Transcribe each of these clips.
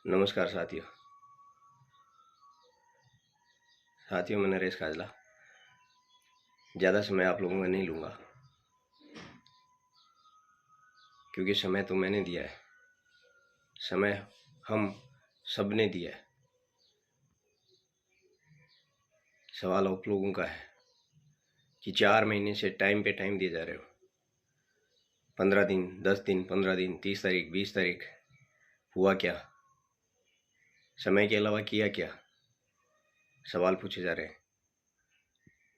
नमस्कार साथियों मैं नरेश काजला। ज़्यादा समय आप लोगों का नहीं लूँगा क्योंकि समय तो मैंने दिया है, समय हम सब ने दिया है। सवाल आप लोगों का है कि 4 महीने से टाइम पे टाइम दिए जा रहे हो। 15 दिन, 10 दिन, 15 दिन, 30 तारीख, 20 तारीख, हुआ क्या? समय के अलावा किया क्या? सवाल पूछे जा रहे हैं।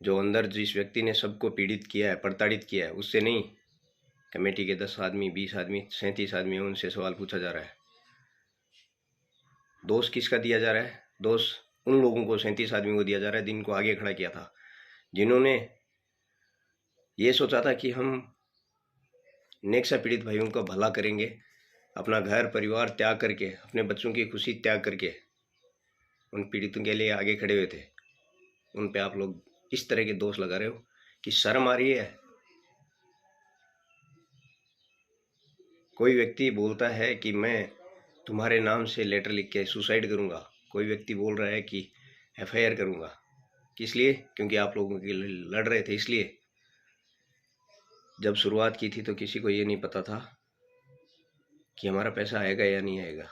जो अंदर जिस व्यक्ति ने सबको पीड़ित किया है, प्रताड़ित किया है, उससे नहीं। कमेटी के 10 आदमी, 20 आदमी, 37 आदमी हैं, उनसे सवाल पूछा जा रहा है। दोष किसका दिया जा रहा है? दोष उन लोगों को, 37 आदमी को दिया जा रहा है जिनको आगे खड़ा किया था, जिन्होंने ये सोचा था कि हम नेक्सा पीड़ित भाइयों का भला करेंगे, अपना घर परिवार त्याग करके, अपने बच्चों की खुशी त्याग करके उन पीड़ितों के लिए आगे खड़े हुए थे। उन पे आप लोग इस तरह के दोष लगा रहे हो कि शर्म आ रही है। कोई व्यक्ति बोलता है कि मैं तुम्हारे नाम से लेटर लिख के सुसाइड करूंगा, कोई व्यक्ति बोल रहा है कि FIR करूंगा। किस लिए? क्योंकि आप लोगों के लिए लड़ रहे थे। इसलिए जब शुरुआत की थी तो किसी को ये नहीं पता था कि हमारा पैसा आएगा या नहीं आएगा,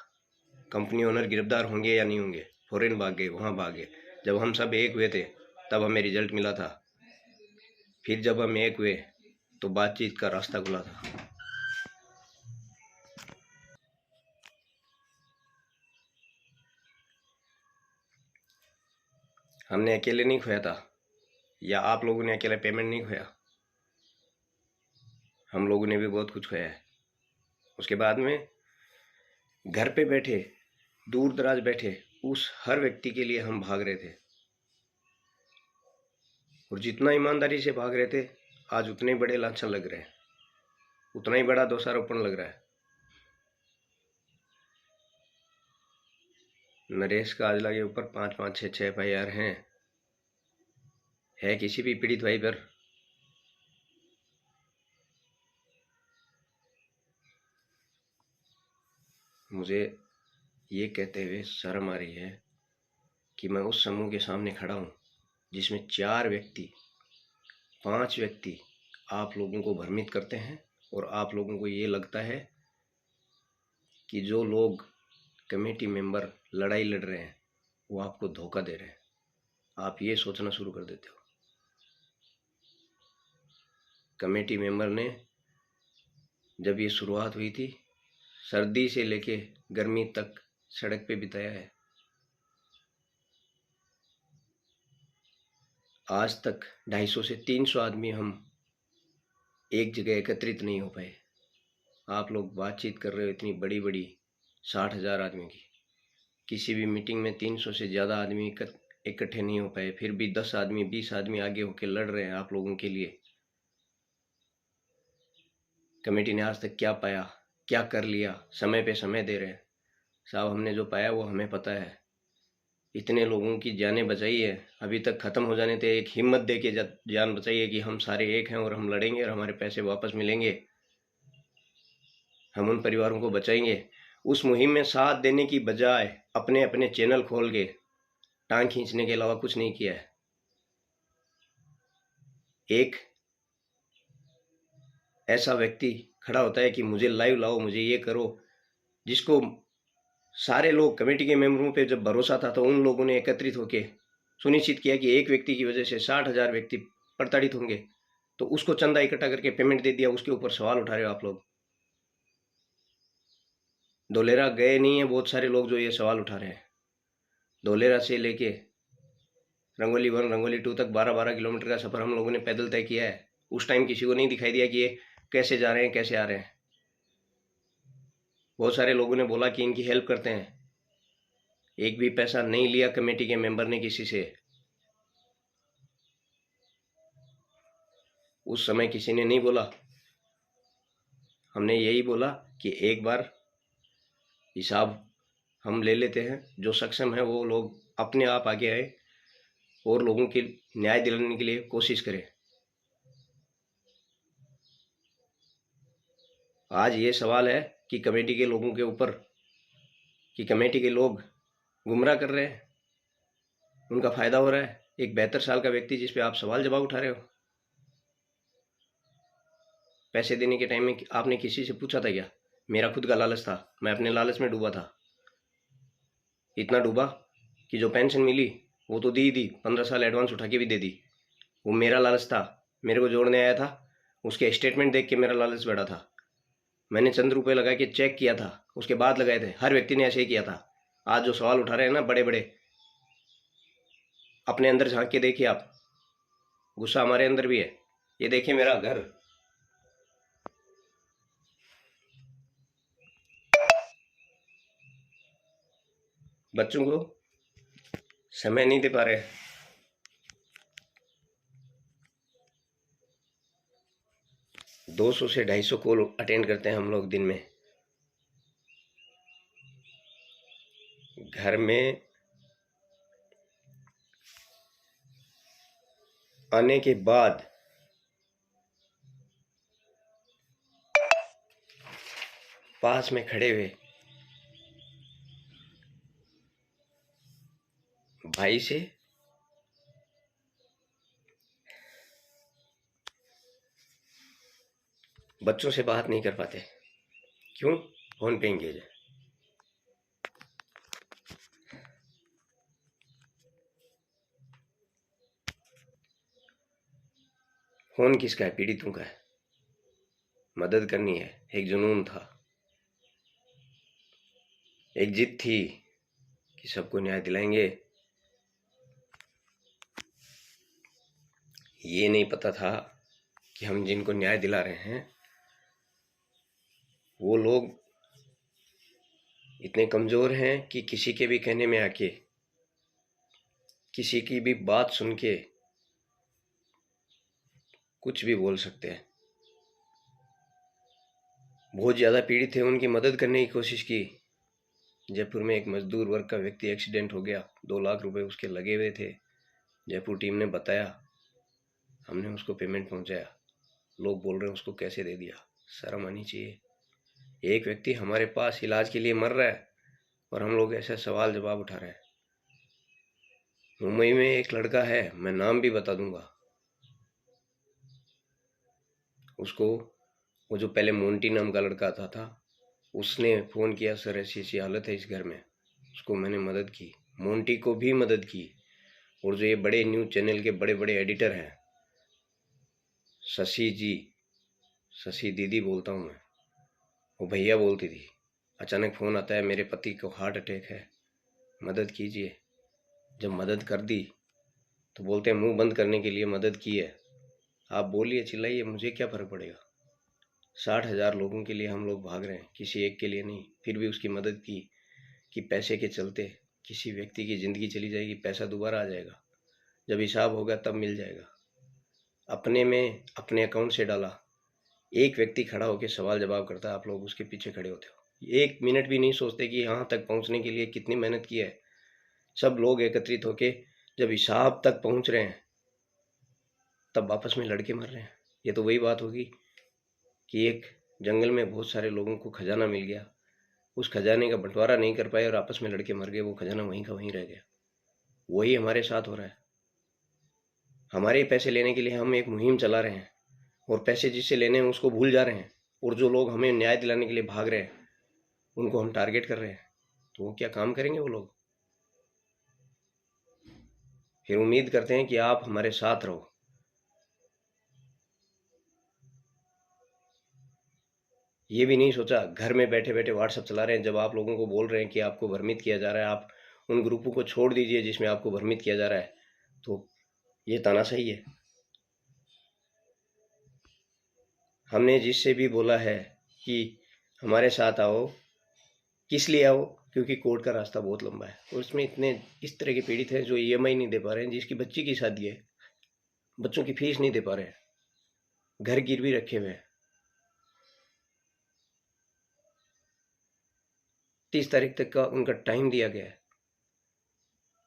कंपनी ओनर गिरफ्तार होंगे या नहीं होंगे। फॉरेन भाग गए, वहाँ भाग गए। जब हम सब एक हुए थे तब हमें रिजल्ट मिला था। फिर जब हम एक हुए तो बातचीत का रास्ता खुला था। हमने अकेले नहीं खोया था, या आप लोगों ने अकेले पेमेंट नहीं खोया। हम लोगों ने भी बहुत कुछ खोया है। उसके बाद में घर पे बैठे, दूर दराज बैठे उस हर व्यक्ति के लिए हम भाग रहे थे, और जितना ईमानदारी से भाग रहे थे आज उतने बड़े लांछन लग रहे हैं, उतना ही बड़ा दोषारोपण लग रहा है। नरेश काजला के ऊपर 5-5, 6-6 FIR हैं। है किसी भी पीड़ित भाई पर? मुझे ये कहते हुए शर्म आ रही है कि मैं उस समूह के सामने खड़ा हूँ जिसमें 4 व्यक्ति, 5 व्यक्ति आप लोगों को भ्रमित करते हैं, और आप लोगों को ये लगता है कि जो लोग कमेटी मेंबर लड़ाई लड़ रहे हैं वो आपको धोखा दे रहे हैं। आप ये सोचना शुरू कर देते हो। कमेटी मेंबर ने जब ये शुरुआत हुई थी, सर्दी से लेके गर्मी तक सड़क पे बिताया है। आज तक 250 से 300 आदमी हम एक जगह एकत्रित नहीं हो पाए। आप लोग बातचीत कर रहे हो इतनी बड़ी बड़ी 60,000 आदमी की, किसी भी मीटिंग में 300 से ज़्यादा आदमी इकट्ठे नहीं हो पाए। फिर भी 10 आदमी, 20 आदमी आगे होकर लड़ रहे हैं आप लोगों के लिए। कमेटी ने आज तक क्या पाया, क्या कर लिया? समय पे समय दे रहे हैं। साहब, हमने जो पाया वो हमें पता है। इतने लोगों की जानें बचाई है, अभी तक ख़त्म हो जाने थे। एक हिम्मत दे के जान बचाई है कि हम सारे एक हैं और हम लड़ेंगे और हमारे पैसे वापस मिलेंगे, हम उन परिवारों को बचाएंगे। उस मुहिम में साथ देने की बजाय अपने अपने चैनल खोल के टांग खींचने के अलावा कुछ नहीं किया है। एक ऐसा व्यक्ति खड़ा होता है कि मुझे लाइव लाओ, मुझे ये करो, जिसको सारे लोग कमेटी के मेंबरों पे जब भरोसा था तो उन लोगों ने एकत्रित होकर सुनिश्चित किया कि एक व्यक्ति की वजह से 60,000 व्यक्ति प्रताड़ित होंगे, तो उसको चंदा इकट्ठा करके पेमेंट दे दिया। उसके ऊपर सवाल उठा रहे हो आप लोग। धोलेरा गए नहीं है बहुत सारे लोग जो ये सवाल उठा रहे हैं। धोलेरा से लेके रंगोली 1, रंगोली 2 तक 12-12 किलोमीटर का सफर हम लोगों ने पैदल तय किया है। उस टाइम किसी को नहीं दिखाई दिया कि ये कैसे जा रहे हैं, कैसे आ रहे हैं। बहुत सारे लोगों ने बोला कि इनकी हेल्प करते हैं। एक भी पैसा नहीं लिया कमेटी के मेंबर ने किसी से। उस समय किसी ने नहीं बोला। हमने यही बोला कि एक बार हिसाब हम ले लेते हैं, जो सक्षम है वो लोग अपने आप आगे आए और लोगों के न्याय दिलाने के लिए कोशिश करें। आज ये सवाल है कि कमेटी के लोगों के ऊपर कि कमेटी के लोग गुमराह कर रहे हैं, उनका फायदा हो रहा है। एक 72 साल का व्यक्ति जिस पे आप सवाल जवाब उठा रहे हो। पैसे देने के टाइम में आपने किसी से पूछा था क्या? मेरा खुद का लालच था, मैं अपने लालच में डूबा था। इतना डूबा कि जो पेंशन मिली वो तो दी 15 साल एडवांस उठा के भी दे दी। वो मेरा लालच था, मेरे को जोड़ने आया था, उसके स्टेटमेंट देख के मेरा लालच बढ़ा था। मैंने चंद रुपए लगा के चेक किया था, उसके बाद लगाए थे। हर व्यक्ति ने ऐसे ही किया था। आज जो सवाल उठा रहे हैं ना बड़े बड़े, अपने अंदर झांक के देखिए आप, गुस्सा हमारे अंदर भी है। ये देखिए मेरा घर, बच्चों को समय नहीं दे पा रहे। 200 से 250 कॉल अटेंड करते हैं हम लोग दिन में। घर में आने के बाद पास में खड़े हुए भाई से बच्चों से बात नहीं कर पाते। क्यों? फोन पे एंगेज है। फोन किसका है? पीड़ितों का है। मदद करनी है, एक जुनून था, एक जिद थी कि सबको न्याय दिलाएंगे। ये नहीं पता था कि हम जिनको न्याय दिला रहे हैं वो लोग इतने कमजोर हैं कि किसी के भी कहने में आके, किसी की भी बात सुन के कुछ भी बोल सकते हैं। बहुत ज्यादा पीड़ित थे, उनकी मदद करने की कोशिश की। जयपुर में एक मजदूर वर्ग का व्यक्ति एक्सीडेंट हो गया, 2 लाख रुपए उसके लगे हुए थे। जयपुर टीम ने बताया, हमने उसको पेमेंट पहुंचाया। लोग बोल रहे हैं उसको कैसे दे दिया। शर्म आनी चाहिए। एक व्यक्ति हमारे पास इलाज के लिए मर रहा है और हम लोग ऐसे सवाल जवाब उठा रहे हैं। मुंबई में एक लड़का है, मैं नाम भी बता दूंगा उसको, वो जो पहले मोंटी नाम का लड़का था, उसने फोन किया, सर ऐसी ऐसी हालत है इस घर में। उसको मैंने मदद की, मोंटी को भी मदद की। और जो ये बड़े न्यूज चैनल के बड़े बड़े एडिटर हैं, शशि जी, शशि दीदी बोलता हूँ मैं, वो भैया बोलती थी, अचानक फोन आता है मेरे पति को हार्ट अटैक है, मदद कीजिए। जब मदद कर दी तो बोलते हैं मुंह बंद करने के लिए मदद की है। आप बोलिए, चिल्लाइए, मुझे क्या फर्क पड़ेगा। 60,000 लोगों के लिए हम लोग भाग रहे हैं, किसी एक के लिए नहीं। फिर भी उसकी मदद की कि पैसे के चलते किसी व्यक्ति की जिंदगी चली जाएगी, पैसा दोबारा आ जाएगा, जब हिसाब होगा तब मिल जाएगा। अपने में अपने अकाउंट से डाला। एक व्यक्ति खड़ा होकर सवाल जवाब करता है, आप लोग उसके पीछे खड़े होते हो। एक मिनट भी नहीं सोचते कि यहाँ तक पहुँचने के लिए कितनी मेहनत की है। सब लोग एकत्रित होके जब हिसाब तक पहुँच रहे हैं तब आपस में लड़के मर रहे हैं। ये तो वही बात होगी कि एक जंगल में बहुत सारे लोगों को खजाना मिल गया, उस खजाने का बंटवारा नहीं कर पाए और आपस में लड़के मर गए, वो खजाना वहीं का वहीं रह गया। वही हमारे साथ हो रहा है। हमारे पैसे लेने के लिए हम एक मुहिम चला रहे हैं और पैसे जिससे लेने हैं उसको भूल जा रहे हैं, और जो लोग हमें न्याय दिलाने के लिए भाग रहे हैं उनको हम टारगेट कर रहे हैं। तो वो क्या काम करेंगे वो लोग? फिर उम्मीद करते हैं कि आप हमारे साथ रहो। ये भी नहीं सोचा, घर में बैठे बैठे व्हाट्सएप चला रहे हैं। जब आप लोगों को बोल रहे हैं कि आपको भ्रमित किया जा रहा है, आप उन ग्रुपों को छोड़ दीजिए जिसमें आपको भ्रमित किया जा रहा है, तो ये तानाशाही है। हमने जिससे भी बोला है कि हमारे साथ आओ, किस लिए आओ? क्योंकि कोर्ट का रास्ता बहुत लंबा है और उसमें इतने इस तरह के पीड़ित हैं जो ईएमआई नहीं दे पा रहे हैं, जिसकी बच्ची की शादी है, बच्चों की फीस नहीं दे पा रहे हैं, घर गिरवी रखे हुए हैं। 30 तारीख तक का उनका टाइम दिया गया है।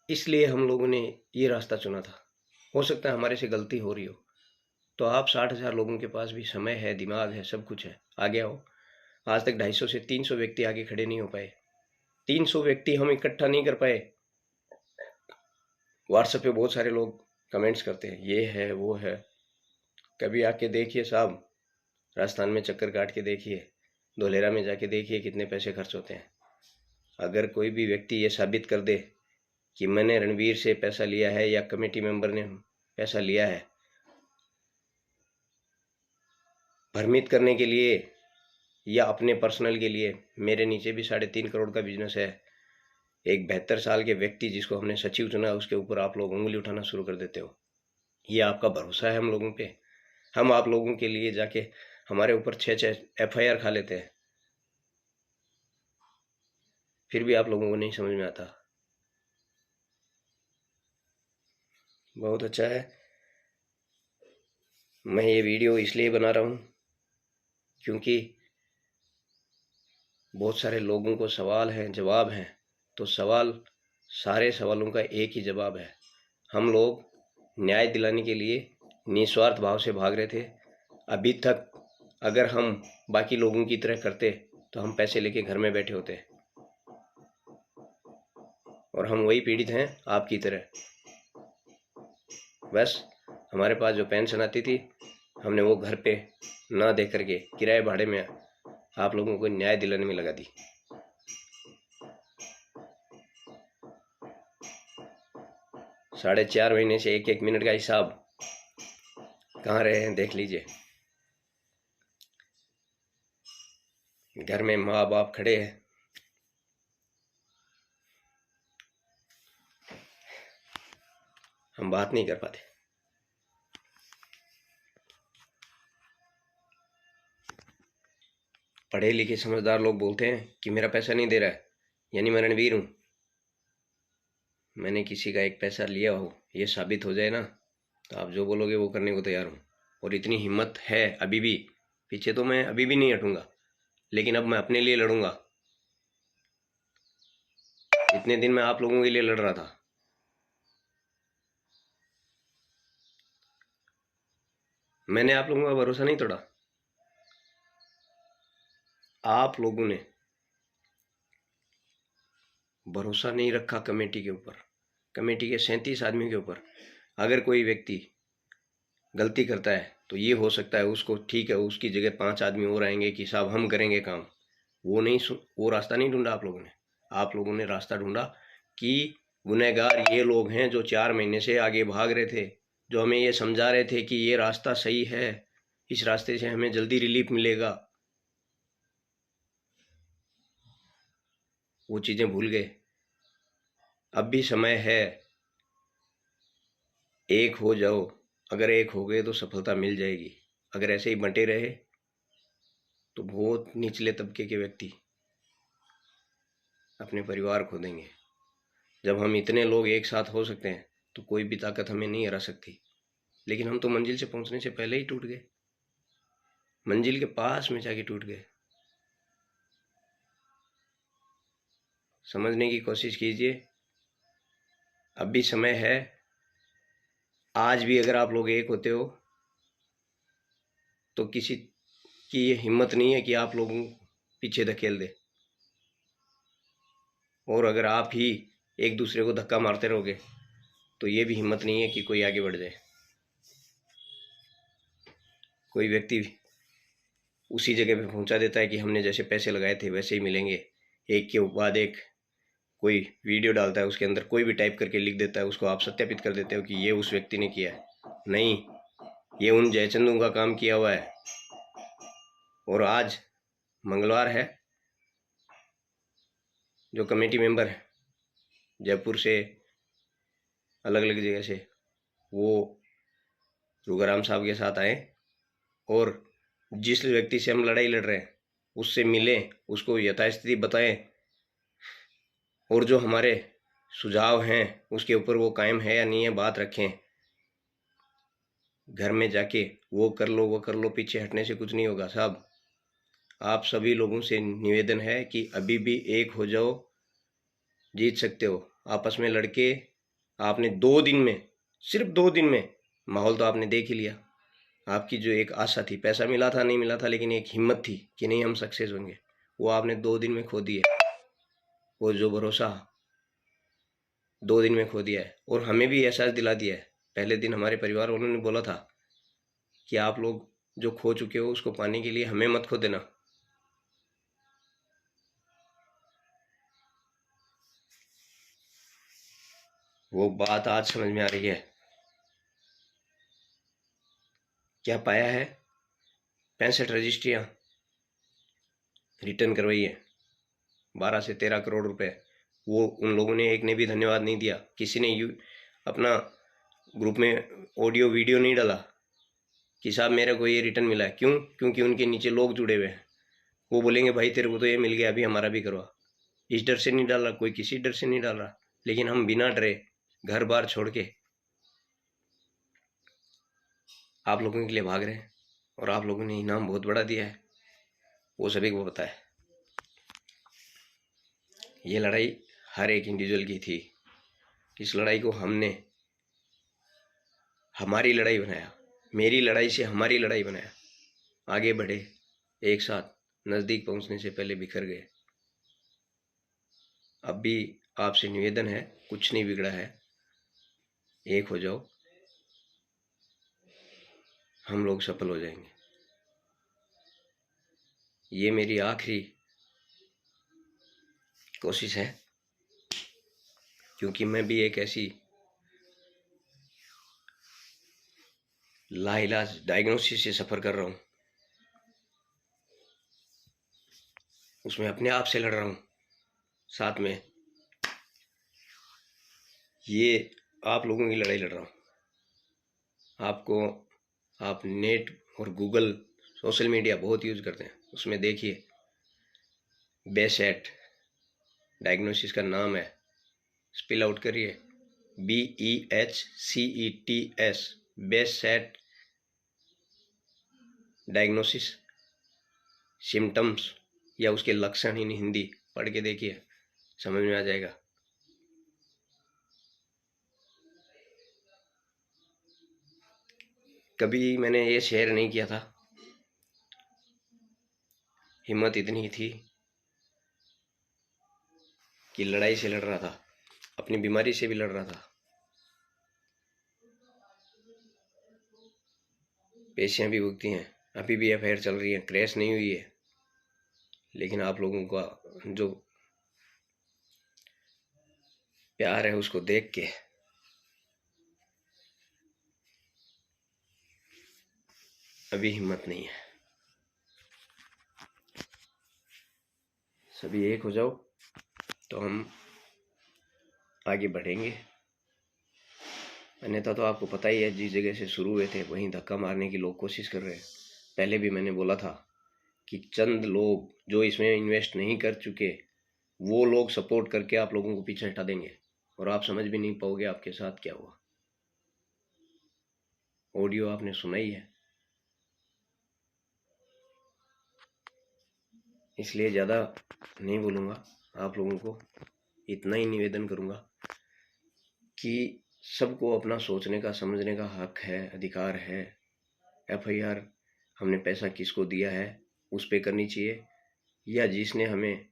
इसलिए हम लोगों ने ये रास्ता चुना था। हो सकता है हमारे से गलती हो रही हो, तो आप 60,000 लोगों के पास भी समय है, दिमाग है, सब कुछ है, आगे आओ। आज तक 250 से 300 व्यक्ति आगे खड़े नहीं हो पाए। 300 व्यक्ति हम इकट्ठा नहीं कर पाए। व्हाट्सएप पे बहुत सारे लोग कमेंट्स करते हैं, ये है वो है। कभी आके देखिए साहब, राजस्थान में चक्कर काट के देखिए, धोलेरा में जाके देखिए कितने पैसे खर्च होते हैं। अगर कोई भी व्यक्ति ये साबित कर दे कि मैंने रणवीर से पैसा लिया है या कमेटी मेंबर ने पैसा लिया है भ्रमित करने के लिए या अपने पर्सनल के लिए, मेरे नीचे भी 3.5 करोड़ का बिजनेस है। एक 72 साल के व्यक्ति जिसको हमने सचिव चुना, उसके ऊपर आप लोग उंगली उठाना शुरू कर देते हो। ये आपका भरोसा है हम लोगों पे? हम आप लोगों के लिए जाके हमारे ऊपर 6 FIR खा लेते हैं, फिर भी आप लोगों को नहीं समझ में आता। बहुत अच्छा है, मैं ये वीडियो इसलिए बना रहा हूँ क्योंकि बहुत सारे लोगों को सवाल हैं, जवाब हैं। तो सारे सवालों का एक ही जवाब है। हम लोग न्याय दिलाने के लिए निस्वार्थ भाव से भाग रहे थे। अभी तक अगर हम बाकी लोगों की तरह करते तो हम पैसे लेके घर में बैठे होते, और हम वही पीड़ित हैं आपकी तरह। बस हमारे पास जो पेंशन आती थी हमने वो घर पे ना दे करके किराए भाड़े में आप लोगों को न्याय दिलाने में लगा दी। 4.5 महीने से 1-1 मिनट का हिसाब कहाँ रहे हैं देख लीजिए। घर में माँ बाप खड़े हैं, हम बात नहीं कर पाते। पढ़े लिखे समझदार लोग बोलते हैं कि मेरा पैसा नहीं दे रहा है, यानी मैं रणवीर हूं। मैंने किसी का एक पैसा लिया हो, ये साबित हो जाए ना, तो आप जो बोलोगे वो करने को तैयार हूं। और इतनी हिम्मत है अभी भी, पीछे तो मैं अभी भी नहीं हटूंगा, लेकिन अब मैं अपने लिए लड़ूंगा। इतने दिन मैं आप लोगों के लिए लड़ रहा था। मैंने आप लोगों का भरोसा नहीं तोड़ा। आप लोगों ने भरोसा नहीं रखा कमेटी के ऊपर, कमेटी के 37 आदमियों के ऊपर। अगर कोई व्यक्ति गलती करता है तो ये हो सकता है उसको, ठीक है, उसकी जगह 5 आदमी और आएंगे कि साहब हम करेंगे काम। वो रास्ता नहीं ढूंढा आप लोगों ने। आप लोगों ने रास्ता ढूंढा कि गुनहगार ये लोग हैं जो 4 महीने से आगे भाग रहे थे, जो हमें ये समझा रहे थे कि ये रास्ता सही है, इस रास्ते से हमें जल्दी रिलीफ मिलेगा। वो चीजें भूल गए। अब भी समय है, एक हो जाओ। अगर एक हो गए तो सफलता मिल जाएगी। अगर ऐसे ही बंटे रहे तो बहुत निचले तबके के व्यक्ति अपने परिवार खो देंगे। जब हम इतने लोग एक साथ हो सकते हैं तो कोई भी ताकत हमें नहीं हरा सकती। लेकिन हम तो मंजिल से पहुंचने से पहले ही टूट गए, मंजिल के पास में जाके टूट गए। समझने की कोशिश कीजिए, अब भी समय है। आज भी अगर आप लोग एक होते हो तो किसी की ये हिम्मत नहीं है कि आप लोगों को पीछे धकेल दे। और अगर आप ही एक दूसरे को धक्का मारते रहोगे तो ये भी हिम्मत नहीं है कि कोई आगे बढ़ जाए। कोई व्यक्ति उसी जगह पे पहुंचा देता है कि हमने जैसे पैसे लगाए थे वैसे ही मिलेंगे। एक के बाद एक कोई वीडियो डालता है, उसके अंदर कोई भी टाइप करके लिख देता है, उसको आप सत्यापित कर देते हो कि ये उस व्यक्ति ने किया है। नहीं, ये उन जयचंदों का काम किया हुआ है। और आज मंगलवार है, जो कमेटी मेंबर है जयपुर से, अलग अलग जगह से, वो रुगाराम साहब के साथ आए और जिस व्यक्ति से हम लड़ाई लड़ रहे हैं उससे मिलें, उसको यथास्थिति बताएं, और जो हमारे सुझाव हैं उसके ऊपर वो कायम है या नहीं है बात रखें। घर में जाके वो कर लो, पीछे हटने से कुछ नहीं होगा साहब। आप सभी लोगों से निवेदन है कि अभी भी एक हो जाओ, जीत सकते हो। आपस में लड़के आपने 2 दिन में, सिर्फ 2 दिन में माहौल तो आपने देख ही लिया। आपकी जो एक आशा थी, पैसा मिला था नहीं मिला था, लेकिन एक हिम्मत थी कि नहीं हम सक्सेस होंगे, वो आपने 2 दिन में खो दी है। वो जो भरोसा 2 दिन में खो दिया है, और हमें भी एहसास दिला दिया है। पहले दिन हमारे परिवार वालों ने बोला था कि आप लोग जो खो चुके हो उसको पाने के लिए हमें मत खो देना। वो बात आज समझ में आ रही है। क्या पाया है? 65 रजिस्ट्रियां रिटर्न करवाई है, 12 से 13 करोड़ रुपए। वो उन लोगों ने एक ने भी धन्यवाद नहीं दिया, किसी ने अपना ग्रुप में ऑडियो वीडियो नहीं डाला कि साहब मेरे को ये रिटर्न मिला है। क्यों? क्योंकि उनके नीचे लोग जुड़े हुए हैं। वो बोलेंगे भाई तेरे को तो ये मिल गया, अभी हमारा भी करवा। इस डर से नहीं डाल रहा, कोई किसी डर से नहीं डाल रहा, लेकिन हम बिना डरे घर बार छोड़ के आप लोगों के लिए भाग रहे हैं, और आप लोगों ने इनाम बहुत बड़ा दिया है, वो सभी को पता है। ये लड़ाई हर एक इंडिविजुअल की थी। इस लड़ाई को हमने हमारी लड़ाई बनाया, मेरी लड़ाई से हमारी लड़ाई बनाया। आगे बढ़े, एक साथ, नज़दीक पहुंचने से पहले बिखर गए। अब भी आपसे निवेदन है, कुछ नहीं बिगड़ा है, एक हो जाओ, हम लोग सफल हो जाएंगे। ये मेरी आखिरी कोशिश है, क्योंकि मैं भी एक ऐसी लाइलाज डायग्नोसिस से सफ़र कर रहा हूँ, उसमें अपने आप से लड़ रहा हूँ। साथ में ये आप लोगों की लड़ाई लड़ रहा हूँ। आप नेट और गूगल, सोशल मीडिया बहुत यूज करते हैं, उसमें देखिए बेसेट डायग्नोसिस का नाम है, स्पेल आउट करिए, BEHCETS, बेसेट डायग्नोसिस। सिम्टम्स या उसके लक्षण इन हिंदी पढ़ के देखिए, समझ में आ जाएगा। कभी मैंने ये शेयर नहीं किया था, हिम्मत इतनी थी कि लड़ाई से लड़ रहा था, अपनी बीमारी से भी लड़ रहा था। पेशियां भी उगती हैं, अभी भी एफआईआर चल रही है, क्रैश नहीं हुई है। लेकिन आप लोगों का जो प्यार है उसको देख के अभी हिम्मत नहीं है। सभी एक हो जाओ तो हम आगे बढ़ेंगे। अन्यथा तो आपको पता ही है, जिस जगह से शुरू हुए थे वहीं धक्का मारने की लोग कोशिश कर रहे हैं। पहले भी मैंने बोला था कि चंद लोग जो इसमें इन्वेस्ट नहीं कर चुके, वो लोग सपोर्ट करके आप लोगों को पीछे हटा देंगे, और आप समझ भी नहीं पाओगे आपके साथ क्या हुआ। ऑडियो आपने सुना ही है, इसलिए ज़्यादा नहीं बोलूँगा। आप लोगों को इतना ही निवेदन करूँगा कि सबको अपना सोचने का, समझने का हक है, अधिकार है। एफआईआर हमने पैसा किसको दिया है उस पे करनी चाहिए, या जिसने हमें,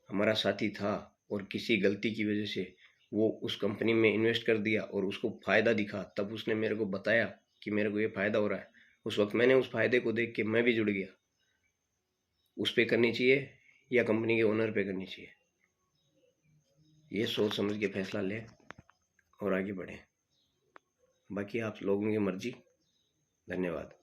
हमारा साथी था और किसी गलती की वजह से वो उस कंपनी में इन्वेस्ट कर दिया और उसको फ़ायदा दिखा, तब उसने मेरे को बताया कि मेरे को ये फ़ायदा हो रहा है, उस वक्त मैंने उस फ़ायदे को देख के मैं भी जुड़ गया। उस पे करनी चाहिए या कंपनी के ओनर पे करनी चाहिए, ये सोच समझ के फैसला लें और आगे बढ़ें। बाकी आप लोगों की मर्जी। धन्यवाद।